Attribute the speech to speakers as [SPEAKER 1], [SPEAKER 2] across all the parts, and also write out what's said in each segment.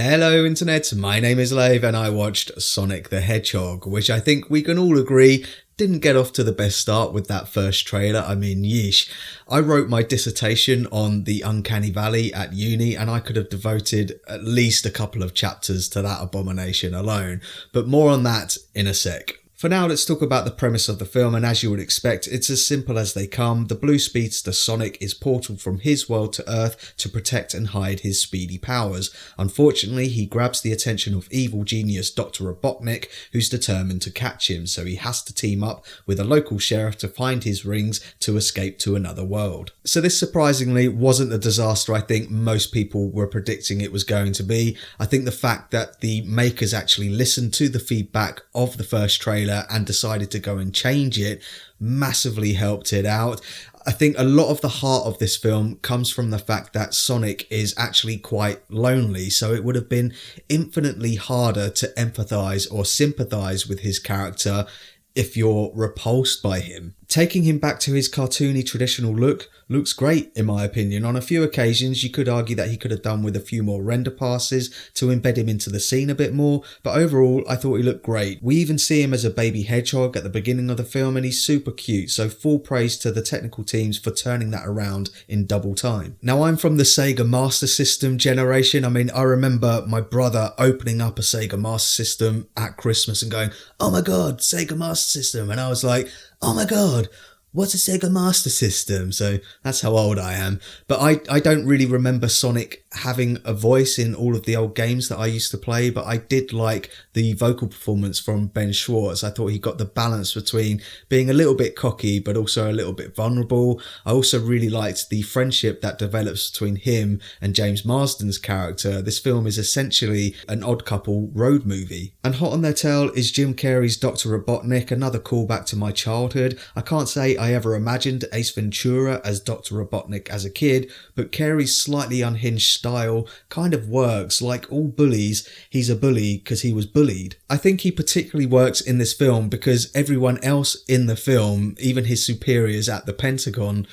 [SPEAKER 1] Hello internet, my name is Lave and I watched Sonic the Hedgehog, which I think we can all agree didn't get off to the best start with that first trailer. I mean, yeesh. I wrote my dissertation on the Uncanny Valley at uni and I could have devoted at least a couple of chapters to that abomination alone, but more on that in a sec. For now, let's talk about the premise of the film, and as you would expect, it's as simple as they come. The blue speedster Sonic is portaled from his world to Earth to protect and hide his speedy powers. Unfortunately, he grabs the attention of evil genius Dr. Robotnik, who's determined to catch him, so he has to team up with a local sheriff to find his rings to escape to another world. So this surprisingly wasn't the disaster I think most people were predicting it was going to be. I think the fact that the makers actually listened to the feedback of the first trailer and decided to go and change it massively helped it out. I think a lot of the heart of this film comes from the fact that Sonic is actually quite lonely, so it would have been infinitely harder to empathise or sympathise with his character if you're repulsed by him. Taking him back to his cartoony traditional look looks great in my opinion. On a few occasions you could argue that he could have done with a few more render passes to embed him into the scene a bit more, but overall I thought he looked great. We even see him as a baby hedgehog at the beginning of the film and he's super cute, so full praise to the technical teams for turning that around in double time. Now I'm from the Sega Master System generation. I mean, I remember my brother opening up a Sega Master System at Christmas and going, "Oh my god, Sega Master System," and I was like, "Oh my god, what's a Sega Master System?" So that's how old I am. But I don't really remember Sonic having a voice in all of the old games that I used to play, but I did like the vocal performance from Ben Schwartz. I thought he got the balance between being a little bit cocky but also a little bit vulnerable. I also really liked the friendship that develops between him and James Marsden's character. This film is essentially an Odd Couple road movie. And hot on their tail is Jim Carrey's Dr. Robotnik, another callback to my childhood. I can't say I ever imagined Ace Ventura as Dr. Robotnik as a kid, but Carrey's slightly unhinged style kind of works. Like all bullies, he's a bully because he was bullied. I think he particularly works in this film because everyone else in the film, even his superiors at the Pentagon,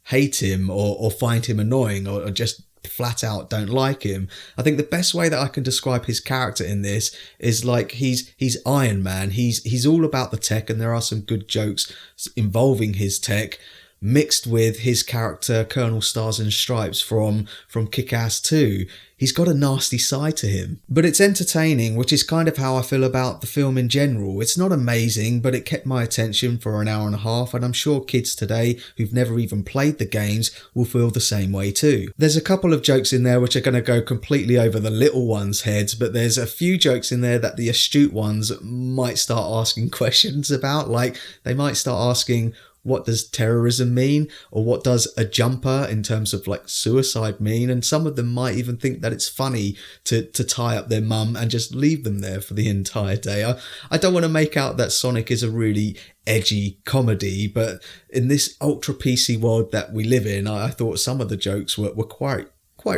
[SPEAKER 1] hate him or find him annoying or just flat out don't like him. I think the best way that I can describe his character in this is like he's Iron Man. He's all about the tech, and there are some good jokes involving his tech, mixed with his character Colonel Stars and Stripes from Kick-Ass 2. He's got a nasty side to him. But it's entertaining, which is kind of how I feel about the film in general. It's not amazing, but it kept my attention for an hour and a half, and I'm sure kids today who've never even played the games will feel the same way too. There's a couple of jokes in there which are going to go completely over the little ones' heads, but there's a few jokes in there that the astute ones might start asking questions about. Like, they might start asking, what does terrorism mean? Or what does a jumper in terms of like suicide mean? And some of them might even think that it's funny to tie up their mum and just leave them there for the entire day. I don't want to make out that Sonic is a really edgy comedy, but in this ultra PC world that we live in, I thought some of the jokes were quite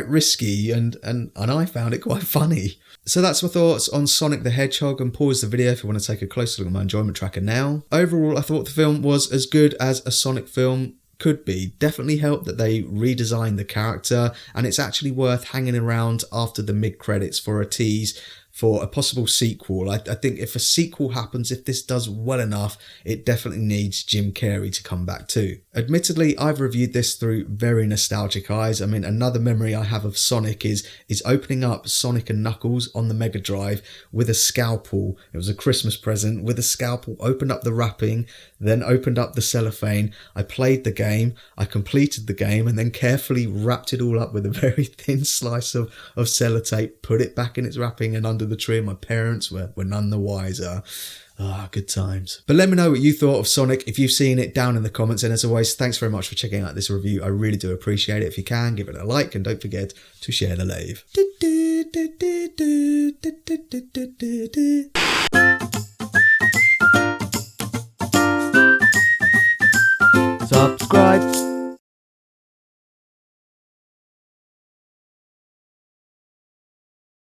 [SPEAKER 1] risky and I found it quite funny. So that's my thoughts on Sonic the Hedgehog, and pause the video if you want to take a closer look at my enjoyment tracker now. Overall, I thought the film was as good as a Sonic film could be. Definitely helped that they redesigned the character, and it's actually worth hanging around after the mid-credits for a tease for a possible sequel. I think if a sequel happens, if this does well enough, it definitely needs Jim Carrey to come back too. Admittedly, I've reviewed this through very nostalgic eyes. I mean, another memory I have of Sonic is opening up Sonic and Knuckles on the Mega Drive with a scalpel. It was a Christmas present with a scalpel. Opened up the wrapping, then opened up the cellophane. I played the game, I completed the game, and then carefully wrapped it all up with a very thin slice of sellotape, put it back in its wrapping and under the tree, and my parents were none the wiser. Good times. But let me know what you thought of Sonic if you've seen it down in the comments, and as always, thanks very much for checking out this review. I really do appreciate it. If you can, give it a like and don't forget to share the Lave.
[SPEAKER 2] Subscribe.